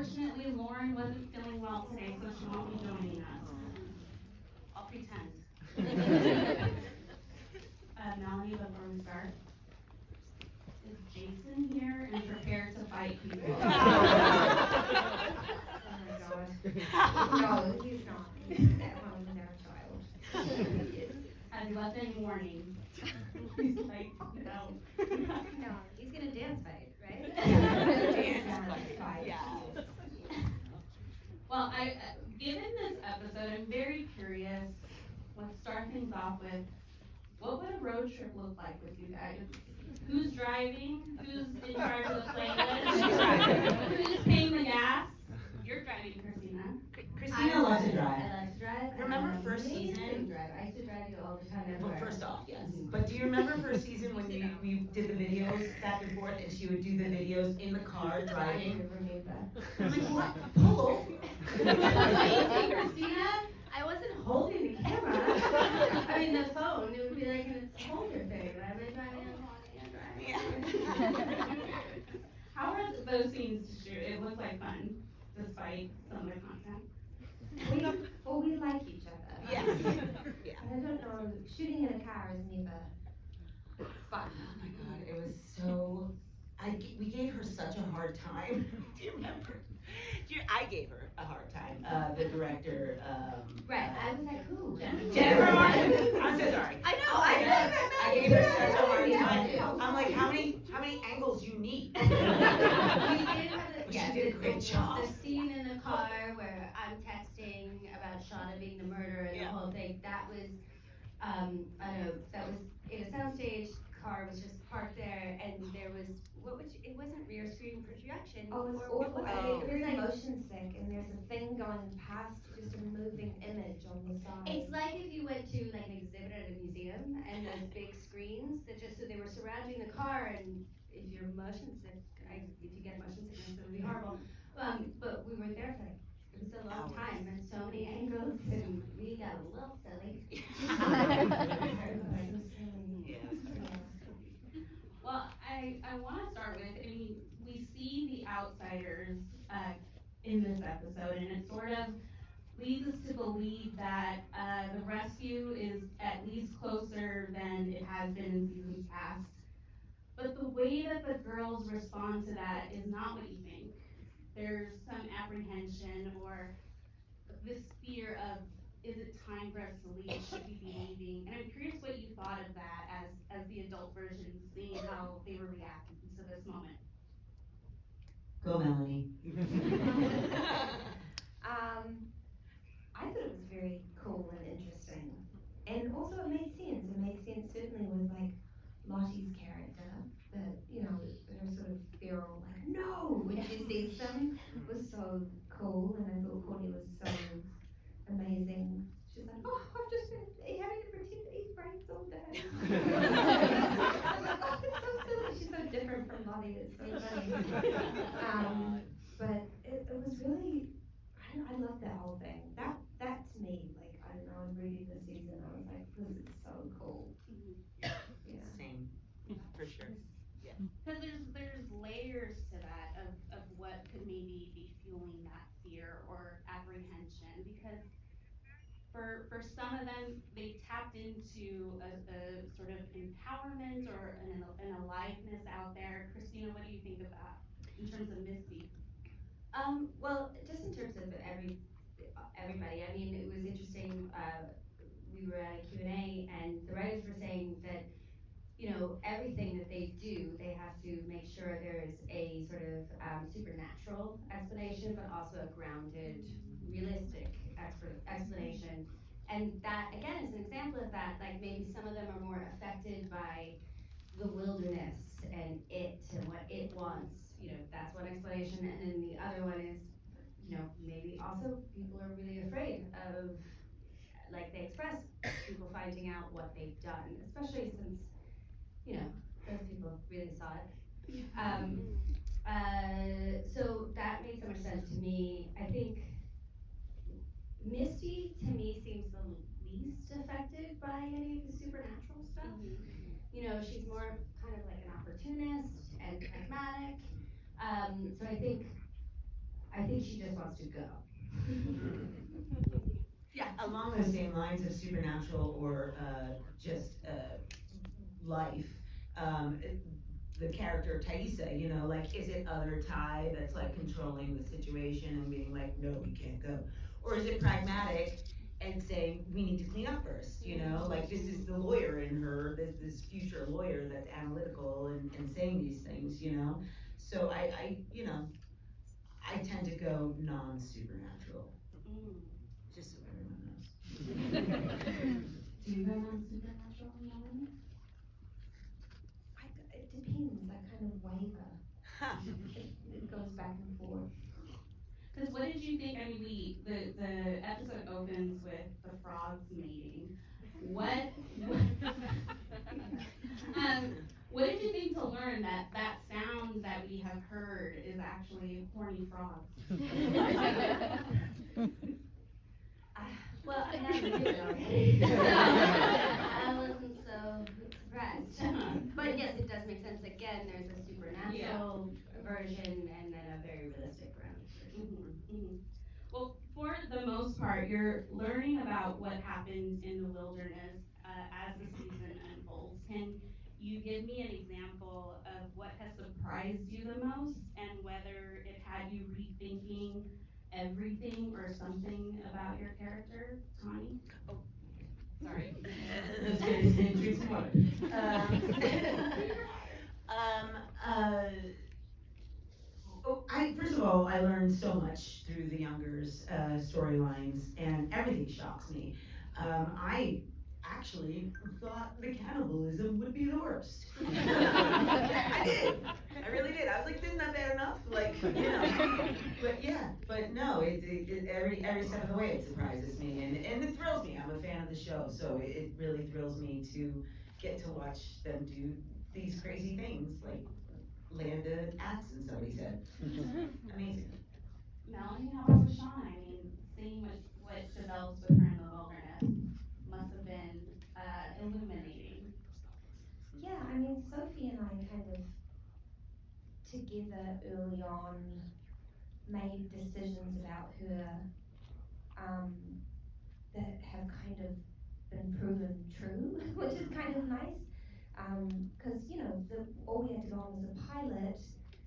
unfortunately, Lauren wasn't feeling well today, so she won't be joining us. I'll pretend. Melanie, before we start, is Jason here and prepared to fight people? Oh my God. No, he's not. He's at home with our child. Has he left any warnings? He's like, no. No, he's gonna dance fight, right? Dance fight. Yeah. Well, given this episode, I'm very curious. Let's start things off with, what would a road trip look like with you guys? Who's driving? Who's in charge of the playlist? Who's paying the gas? You're driving, Christina. Christina loves to drive. I like to drive. Remember first I used to season? drive. I used to drive you all the time Well, everywhere. first off, yes. But do you remember first season when we did the videos back and forth and she would do the videos in the car driving? I remember that. I'm like, what? Pull over. Christina, I wasn't holding the camera. I mean, the phone. It would be like a holder thing. I'd be driving and driving. How are those scenes to shoot? It looked like fun, despite some of the content. We like each other. Yes. Yeah. I don't know. Shooting in a car is never fun. Oh my God, it was so. We gave her such a hard time. Do you remember? I gave her a hard time. The director. Right. I was like, who? Jennifer Martin. I'm so sorry. I know. I gave her such a hard Yeah. time. I'm like, how many angles you need? We did have She did a great job. The scene in the car where I'm texting about Shauna being the murderer and the whole thing. That was, I don't know, that was in a soundstage. Car was just parked there, and there was it wasn't rear screen projection. Oh, it's awful. It was like motion sick, and there's a thing going past, just a moving image on the side. It's like if you went to like an exhibit at a museum and those big screens that so they were surrounding the car, and if you're motion sick, if you get motion sickness, it would be horrible. But we were there for it was a long time and so many angles, and we got a little silly. Well, I want to start with, we see the outsiders in this episode, and it sort of leads us to believe that the rescue is at least closer than it has been in seasons past. But the way that the girls respond to that is not what you think. There's some apprehension or this fear of, is it time for us to leave? Should we be leaving? And I'm curious what you thought of that as the adult version, seeing how they were reacting to this moment. Go, Melanie. I thought it was very cool and interesting, and also it made sense. It made sense certainly with like Lottie's character, that her sort of feral, like no, when she sees them was so cool, and I thought Courtney was so amazing. She's like, oh, I've just been having to pretend to eat brains all day. It's so silly. She's so different from Lottie. It's so funny. But it was really, I love that whole thing. That to me, like, I don't know, I was reading the season, I was like, this is so cool. Yeah. Same, for sure. Yeah. Because there's layers to that of what could maybe be fueling that fear or apprehension, because for some of them, they tapped into a sort of empowerment or an aliveness out there. Christina, what do you think of that in terms of Misty? Well, just in terms of everybody, I mean, it was interesting. We were at a Q&A, and the writers were saying that, everything that they do, they have to make sure there's a sort of supernatural explanation, but also a grounded, realistic explanation. And that, again, is an example of that. Like, maybe some of them are more affected by the wilderness and what it wants. That's one explanation. And then the other one is, maybe also people are really afraid of, like they express, people finding out what they've done, especially since, those people really saw it. So that made so much sense to me. I think Misty, to me, seems the least affected by any of the supernatural stuff. She's more kind of like an opportunist and pragmatic. So I I think she just wants to go. Yeah, along those same lines of supernatural or just life, the character Thaisa, you know, like, is it other Ty that's like controlling the situation and being like, no, you can't go? Or is it pragmatic and saying, we need to clean up first, you know? Like, this is the lawyer in her, this future lawyer that's analytical and saying these things, you know? So you know, I tend to go non-supernatural, just so everyone knows. Do you go on supernatural, Melanie? It depends, I kind of waver. It goes back and forth. Because what did you think? I mean, the episode opens with the frogs mating. What what did you think to learn that that sound that we have heard is actually horny frogs? Well, I mean, I knew it already. I wasn't so surprised. But yes, it does make sense. Again, there's a supernatural version and then a very realistic version. Well, for the most part, you're learning about what happens in the wilderness as the season unfolds. Can you give me an example of what has surprised you the most and whether it had you rethinking everything or something about your character, Tawny? Oh, sorry. That's good. Drink some water. First of all, I learned so much through the Youngers' storylines, and everything shocks me. I actually thought the cannibalism would be the worst. I did. I really did. I was like, isn't that bad enough? Like, you know. But yeah, but no, every step of the way it surprises me, and it thrills me. I'm a fan of the show, so it really thrills me to get to watch them do these crazy things, like land an axe in somebody's head. Amazing. Melanie, how about with Sean? I mean, seeing what develops with her in the wilderness must have been illuminating. Yeah, I mean, Sophie and I kind of together early on made decisions about her that have kind of been proven true, which is kind of nice. Because you know, all we had to go on was a pilot,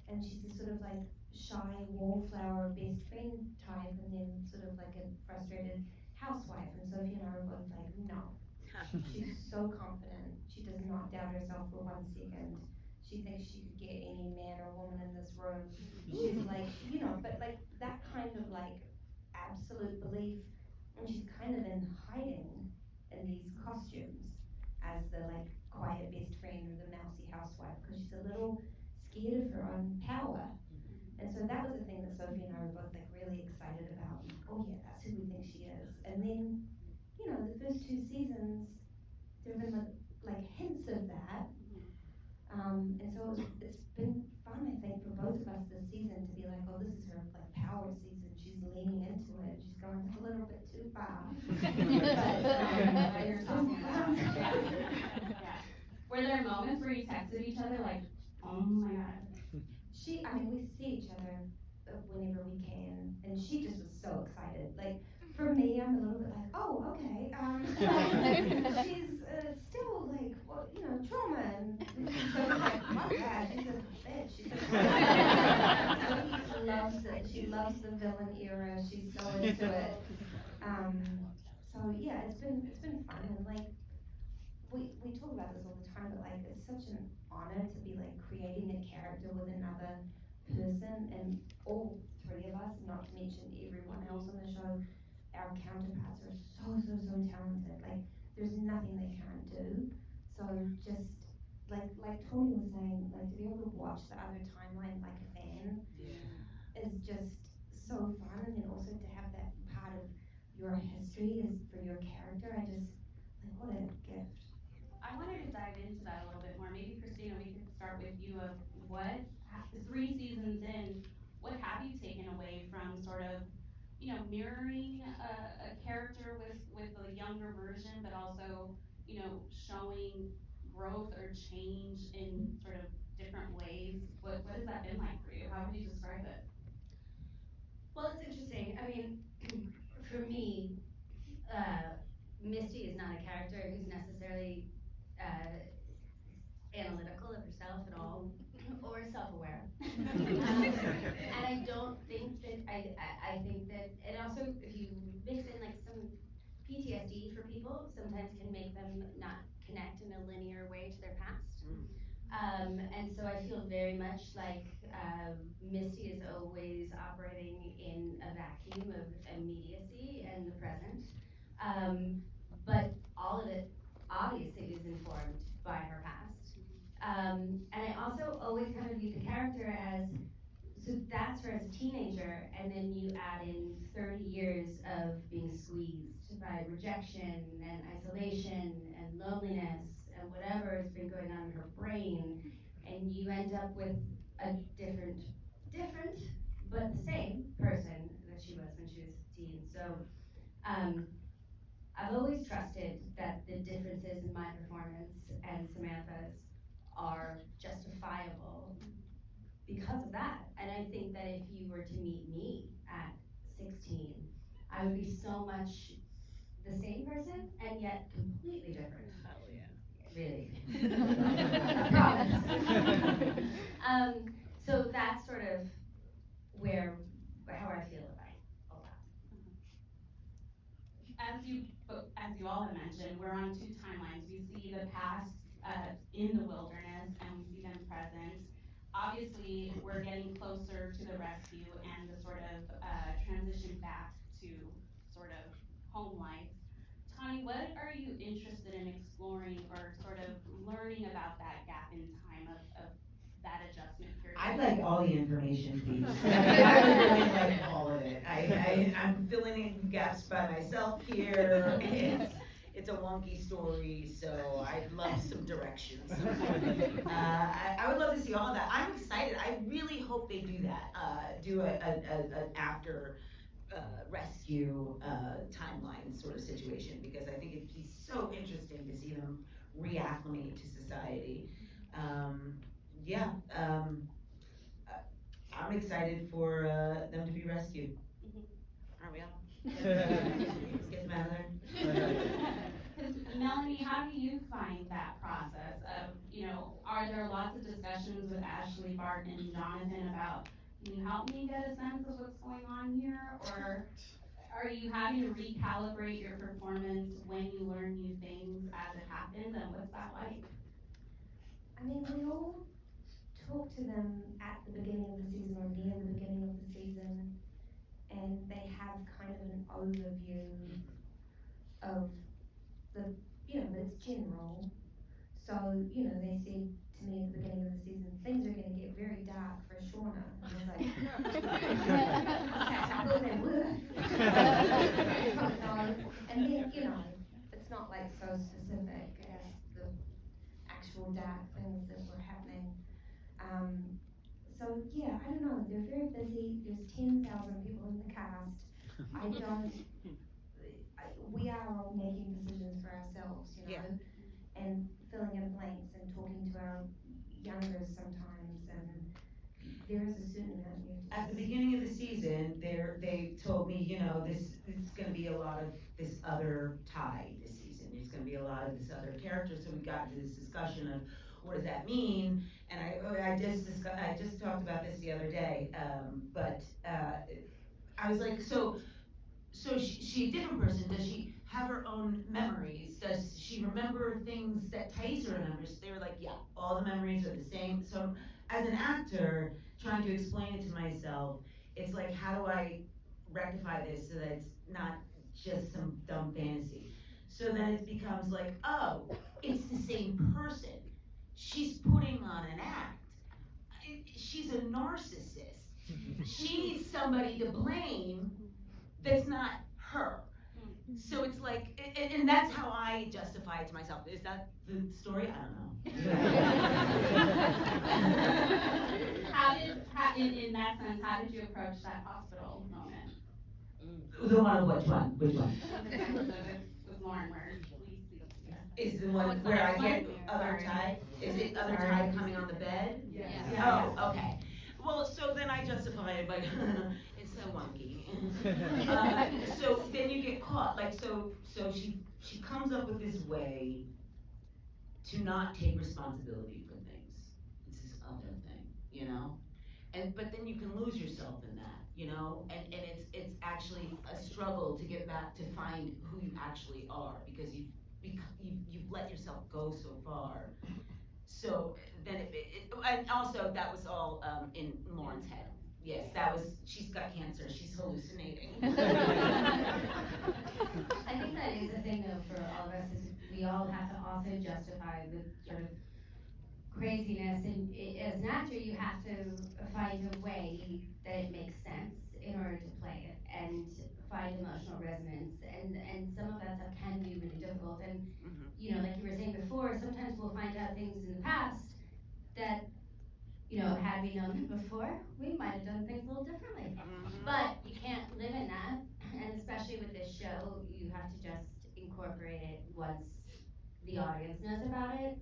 and she's this sort of like shy wallflower best friend type, and then sort of like a frustrated housewife. And Sophie and I were both like, no. She's so confident. She does not doubt herself for 1 second. She thinks she could get any man or woman in this room. She's like, you know, but like that kind of like absolute belief, and she's kind of in hiding in these costumes as the like quiet best friend or the mousy housewife because she's a little scared of her own power. And so that was the thing that Sophie and I were both like really excited about. Oh yeah, that's who we think she is. And then, you know, the first 2 seasons, there have been like hints of that. And so it's been fun, I think, for both of us this season to be like, oh, this is her like power season. She's leaning into it. She's going a little bit too far. Yeah. Were there moments where you texted each other like, oh my god? I mean, we see each other whenever we can, and she just was so excited. Like, for me, I'm a little bit like, oh, okay. She's still like, well, you know, trauma, and so I'm like, fuck that, she's a bitch. She's she loves it. She loves the villain era. She's so into it. So yeah, it's been fun, and like, we talk about this all the time, but like, it's such an honor to be like creating a character with another person, and all 3 of us, not to mention everyone else on the show, our counterparts are so talented. Like, there's nothing they can't do. So just like Tony was saying, like, to be able to watch the other timeline like a fan is just so fun, and then also to have that part of your history is for your character. I just like, what a gift. I wanted to dive into that a little bit more. Maybe Christina, we could start with you of what 3 seasons in, what have you taken away from sort of, you know, mirroring a character with a younger version, but also, you know, showing growth or change in sort of different ways. What has that been like for you? How would you describe it? mean, for me, Misty is not a character who's necessarily analytical of herself at all, or self-aware. And I don't think that, I think that, and also if you mix in like some PTSD for people, sometimes can make them not connect in a linear way to their past. And so I feel very much like Misty is always operating in a vacuum of immediacy and the present. But all of it obviously is informed by her past. And I also always kind of view the character as, so that's her as a teenager, and then you add in 30 years of being squeezed by rejection and isolation and loneliness and whatever has been going on in her brain, and you end up with a different, but the same person that she was when she was 15. So I've always trusted that the differences in my performance and Samantha's are justifiable because of that. And I think that if you were to meet me at 16, I would be so much the same person and yet completely different. Oh, yeah. Really. I promise. So that's sort of how I feel about all that. As you all have mentioned, we're on two timelines. We see the past in the wilderness, and we see them present. Obviously, we're getting closer to the rescue and the sort of transition back to sort of home life. Tawny, what are you interested in exploring or sort of learning about that gap in time of that adjustment period? I'd like all the information, please. I would really like all of it. I'm filling in gaps by myself here. It's a wonky story, so I'd love some directions. I would love to see all of that. I'm excited. I really hope they do that. Do an after rescue timeline sort of situation, because I think it'd be so interesting to see them reacclimate to society. I'm excited for them to be rescued. Aren't we all? Get them out of there. Melanie, how do you find that process of, are there lots of discussions with Ashley, Bart, and Jonathan about, can you help me get a sense of what's going on here? Or are you having to recalibrate your performance when you learn new things as it happens, and what's that like? I mean, we all talk to them at the beginning of the season or near the beginning of the season, and they have kind of an overview of the, but it's general. So, they said to me at the beginning of the season, things are gonna get very dark for Shauna. And I was like, I thought they would. No. And then, it's not like so specific as the actual dark things that were happening. So yeah, I don't know, they're very busy. There's 10,000 people in the cast. We are all making decisions for ourselves, and filling in blanks and talking to our youngers sometimes, and there is a certain amount you have to. At the beginning of the season, they told me, it's gonna be a lot of this other tide this season. There's gonna be a lot of this other character, so we got into this discussion of what does that mean? And I just talked about this the other day, but I was like, so she a different person? Does she have her own memories? Does she remember things that Thaisa remembers? They were like, yeah, all the memories are the same. So as an actor, trying to explain it to myself, it's like, how do I rectify this so that it's not just some dumb fantasy? So then it becomes like, oh, it's the same person. She's putting on an act. She's a narcissist. She needs somebody to blame that's not her. So it's like, and that's how I justify it to myself. Is that the story? I don't know. In that sense, how did you approach that hospital moment? The one of which one? Which one? With Lauren, where we see. Is the one where I get other tide? Is it other tide coming on the bed? Yeah. Oh, okay. Well, so then I justify it by, it's so wonky. So then you get caught, like, so she comes up with this way to not take responsibility for things. It's this other thing, you know? But then you can lose yourself in that, you know? And it's actually a struggle to get back to find who you actually are, because you've let yourself go so far. So then and also that was all in Lauren's head. Yes, that was, she's got cancer, she's hallucinating. I think that is the thing though for all of us is we all have to also justify the sort of craziness, and as an actor you have to find a way that it makes sense in order to play it and find emotional resonance, and some of that stuff can be really difficult, and you know, like you were saying before, sometimes we'll find out things in the past that, you know, had we known them before, we might have done things a little differently. But you can't live in that, and especially with this show, you have to just incorporate it once the audience knows about it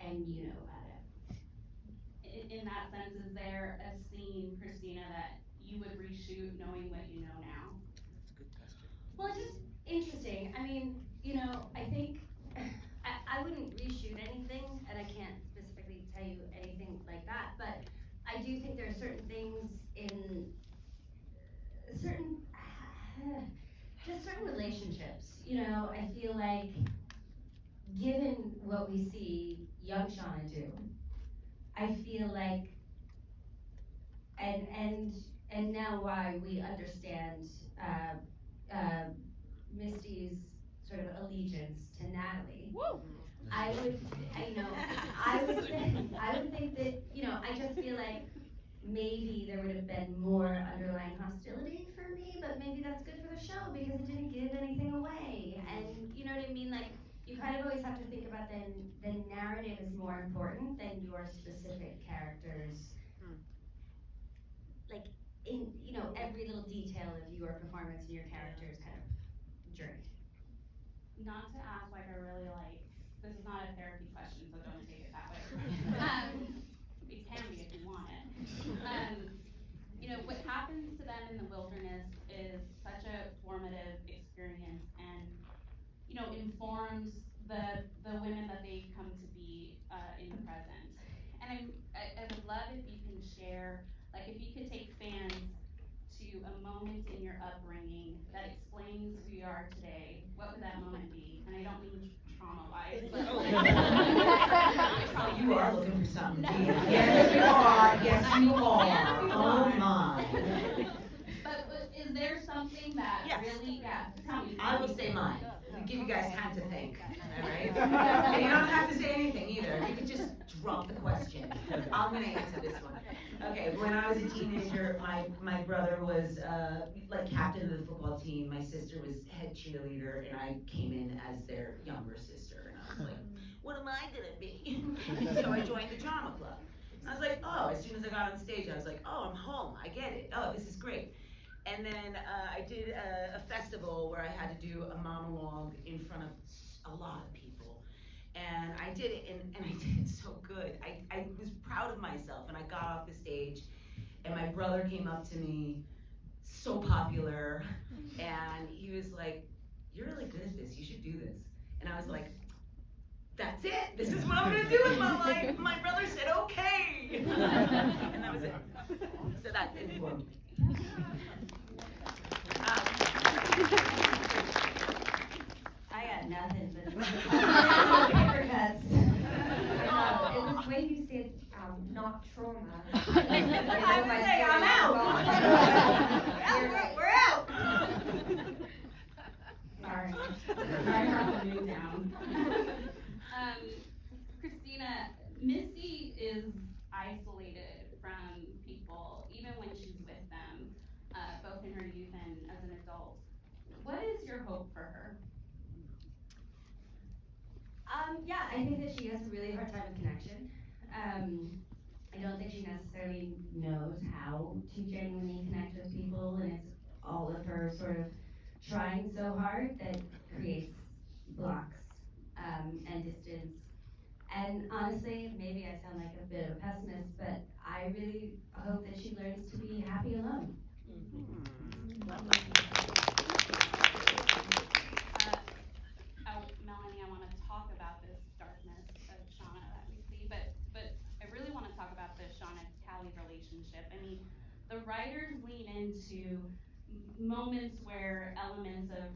and you know about it. In that sense, is there a scene, Christina, that you would reshoot knowing what you know now? That's a good question. Well, it's just interesting. I mean, you know, I think I wouldn't reshoot anything, and I can't specifically tell you anything like that, but I do think there are certain things in certain, just certain relationships, you know, I feel like given what we see young Shauna do, I feel like, and now why we understand Misty's sort of allegiance to Natalie. Woo! I would think that, you know, I just feel like maybe there would have been more underlying hostility for me, but maybe that's good for the show because it didn't give anything away. And you know what I mean? Like, you kind of always have to think about the narrative is more important than your specific characters. Like, in, you know, every little detail of your performance and your character's kind of journey. Not to ask like I really like, this is not a therapy question, so don't take it that way. It can be if you want it. You know, what happens to them in the wilderness is such a formative experience and, you know, informs the women that they come to be in the present. And I would love if you can share, like if you could take fans to a moment in your upbringing that explains who you are today, what would that moment be? And I don't mean trauma-wise, but Oh, you are looking for something, Gina. Yes, you are. Yes, you are. Yeah, you Oh are. my. But is there something that Yes. really, tell me. I will say mine. We give you guys time to think, all right? And you don't have to say anything either. You could just drop the question. I'm gonna answer this one. Okay, when I was a teenager, my brother was like captain of the football team. My sister was head cheerleader, and I came in as their younger sister. And I was like, what am I gonna be? So I joined the drama club. And I was like, oh, as soon as I got on stage, I was like, oh, I'm home. I get it. Oh, this is great. And then I did a festival where I had to do a monologue in front of a lot of people. And I did it, and I did it so good. I was proud of myself, and I got off the stage, and my brother came up to me, so popular, and he was like, you're really good at this, you should do this. And I was like, that's it, this is what I'm gonna do with my life. My brother said, okay. And that was it. So that informed me. I got nothing but paper cuts. It was when you said, not trauma. I would say, I'm out. We're out. Sorry. I have to move down. Christina, Misty is isolated from people, even when she's with them, both in her youth and as an adult. What is your hope for her? Yeah, I think that she has a really hard time with connection. I don't think she necessarily knows how to genuinely connect with people, and it's all of her sort of trying so hard that creates blocks and distance. And honestly, maybe I sound like a bit of a pessimist, but I really hope that she learns to be happy alone. Melanie, I want to talk about this darkness of Shauna that we see, but I really want to talk about the Shauna-Callie relationship. I mean, the writers lean into moments where elements of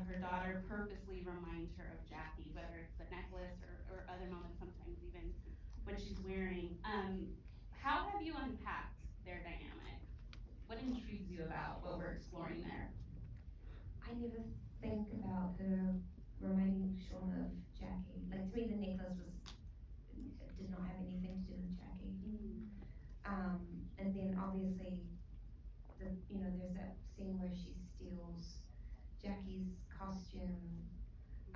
her daughter purposely remind her of Jackie, whether it's the necklace or other moments, sometimes even what she's wearing. How have you unpacked their dynamic? What intrigues you about what we're exploring there? I never think about her reminding Sean of Jackie. Like, to me, the necklace did not have anything to do with Jackie. And then obviously, there's that scene where she steals Jackie's costume,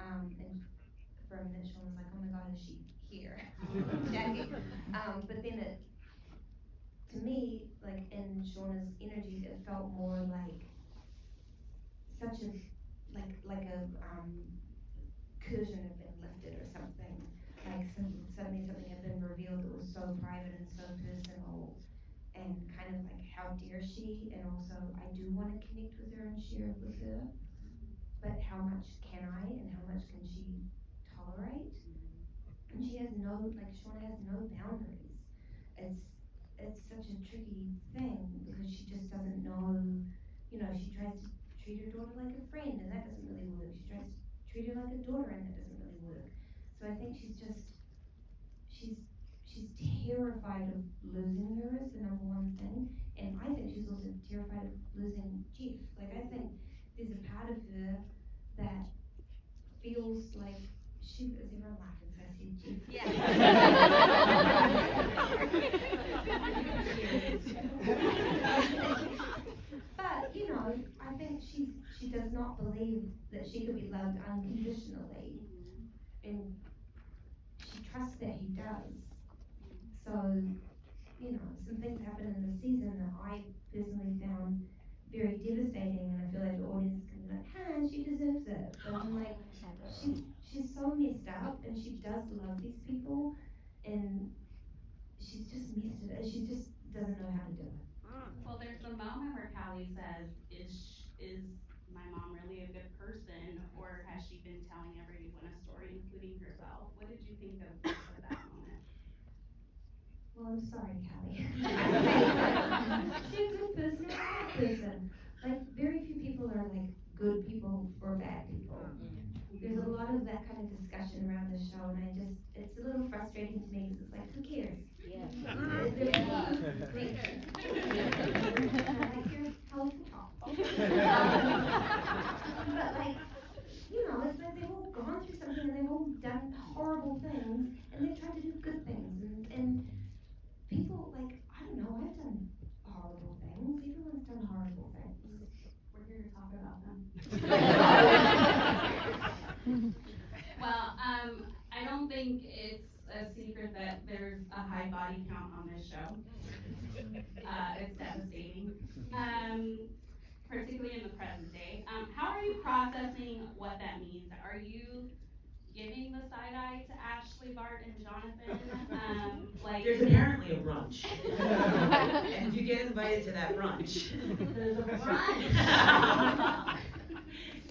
and for a minute Sean was like, oh my god, is she here? Jackie. But then to me, like in Shauna's energy, it felt more like such a, like a curtain had been lifted or something. Like suddenly something had been revealed that was so private and so personal, and kind of like, how dare she? And also, I do want to connect with her and share it with her, but how much can I, and how much can she tolerate? And she has no, like, Shauna has no boundaries. It's such a tricky thing because she just doesn't know. She tries to treat her daughter like a friend, and that doesn't really work. She tries to treat her like a daughter, and that doesn't really work. So I think she's terrified of losing her is the number one thing, and I think she's also terrified of losing Jeff. Like, I think there's a part of her that feels like she is everyone laughing so I see Jeff. Yeah. But I think she does not believe that she could be loved unconditionally, and she trusts that he does. So, some things happen in the season that I personally found very devastating, and I feel like the audience can be like, she deserves it. But I'm like, she's so messed up, and she does love these people, and she's just messed it up. She just doesn't know how to do it. Well, there's the moment where Callie says, is my mom really a good person, or has she been telling everyone a story, including herself? What did you think of that moment? Well, I'm sorry, Callie. She's a good person or a bad person. Like, very few people are like good people or bad people. There's a lot of that kind of discussion around the show, and it's a little frustrating to me because it's like, who cares? Yeah. I like your colorful top. But like, it's like they've all gone through something and they've all done horrible things, and they've tried to do good things, and people, like, I don't know, I've done horrible things. Everyone's done horrible things. We're here to talk about them. Well, I don't think it's a secret that there's a high body count on this show. It's devastating, particularly in the present day. How are you processing what that means? Are you giving the side eye to Ashley, Bart, and Jonathan? There's apparently a brunch. And if you get invited to that brunch, There's a brunch.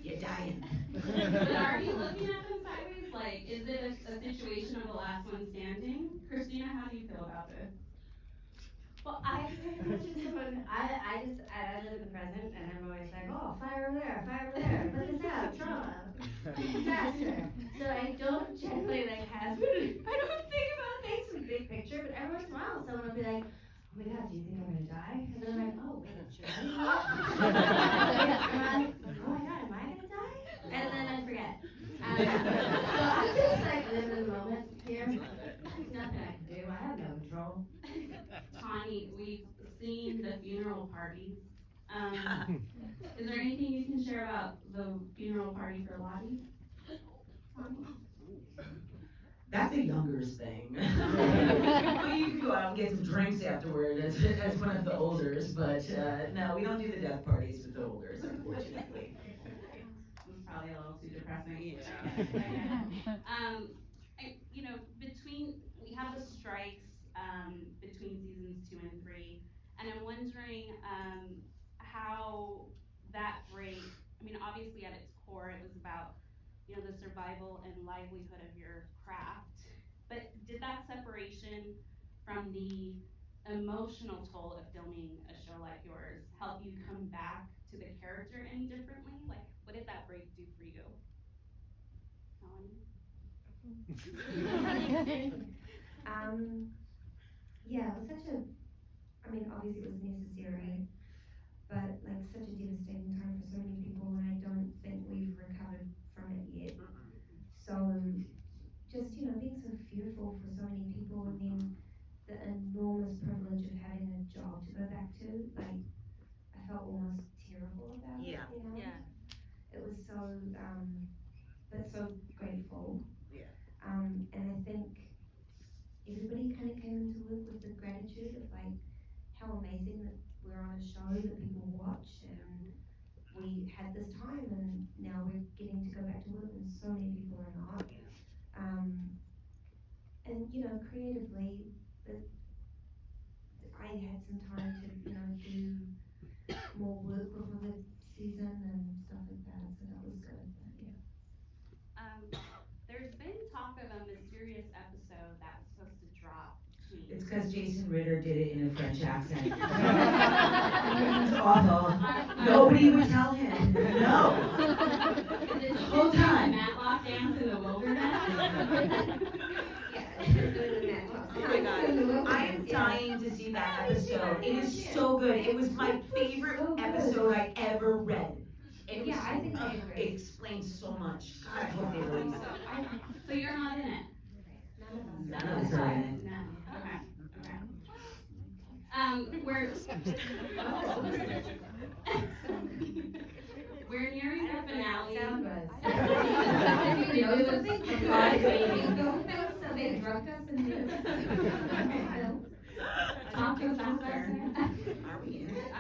you're dying. But are you looking at them sideways? Like, is it a situation of the last one standing? Christina, how do you feel about this? Well, I pretty much just I live in the present, and I'm always like, oh, fire over there, put this out, trauma, disaster. So I don't generally I don't think about things from the big picture, but every once in a while someone will be like, oh my god, do you think I'm gonna die? And then I'm like, oh wait, should I? Oh my god, am I gonna die? And then I forget. So I just like live in the moment here. There's nothing I can do. I have no control. Tawny, we've seen the funeral parties. Is there anything you can share about the funeral party for Lottie? That's a youngers thing. Well, you can go out and get some drinks afterward as one of the olders, but no, we don't do the death parties with the olders, unfortunately. It's probably a little too depressing. We have the strikes between seasons 2 and 3, and I'm wondering how that break, I mean, obviously at its core, it was about, you know, the survival and livelihood of your craft. But did that separation from the emotional toll of filming a show like yours help you come back to the character any differently? Like, what did that break do for you? Melanie? Yeah, it was such a, I mean, obviously it was necessary, but like such a devastating time for so many people, and I don't think we've recovered from it yet. So just, you know, being so fearful for so many people, and then the enormous privilege of having a job to go back to, like, I felt almost terrible about it, Yeah. you know? Yeah. It was so, but so grateful. Yeah. And I think everybody kind of came into it with the gratitude of like how amazing that we're on a show that people watch, and we had this time, and now we're getting to go back to work, and so many people are not. And you know, creatively, I had some time to, you know, do more work before the season and stuff like that, so that was good. But yeah. There's been talk of a mysterious episode that was supposed to drop between. It's because Jason Ritter did it in a French accent. It was awful. Nobody would tell him. No. Is it Whole time. Matlock dance in the wilderness? Oh my God. I am dying to see that episode. It is so good. It was my favorite episode I ever read. It Yeah, I think I agree. It explains so much. God, I hope they release it. So you're not in it? None of us. None of us are in it. No. Okay. We're nearing the finale. Sound was. You know, it was So they drugged us and did it. Talk to us after. Are we in it?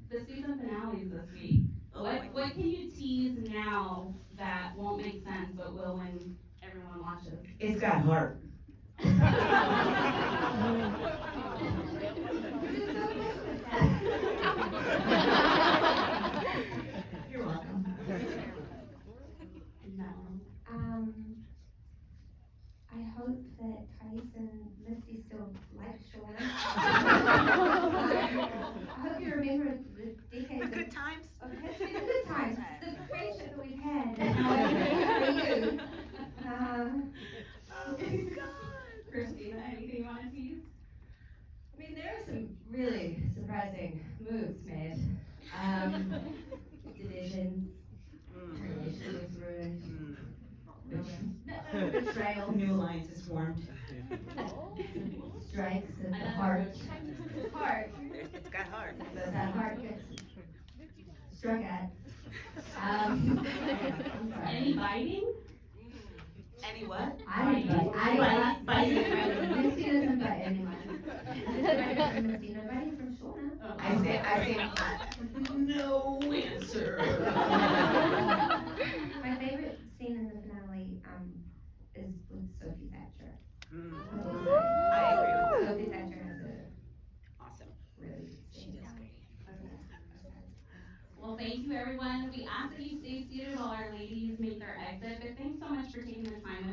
The season finale is this week. Oh, What can you tease now that won't make sense but will when everyone watches? It's got heart. You're welcome. I hope that Thais and Misty still like Shauna. I hope you remember the decades of Good times. it's been the good times, the friendship that we've had, and how I remember you. Oh my God. Christina, anything you want to tease? I mean, there are some really surprising moves made. Divisions, relationships ruined, betrayal, New alliances formed. strikes at the heart. Heart. It's got heart. So that heart gets struck at. I'm sorry. Any biting? Any what? I didn't bite. Bite. Misty doesn't bite anyone. Misty, nobody from Shauna. I say, no answer. My favorite scene in the finale is with Sophie Thatcher. I agree with that. Sophie Thatcher has a Awesome. really She does great. Well, thank you, everyone. We ask that you stay seated while our ladies make their exit, but thanks so much for taking the time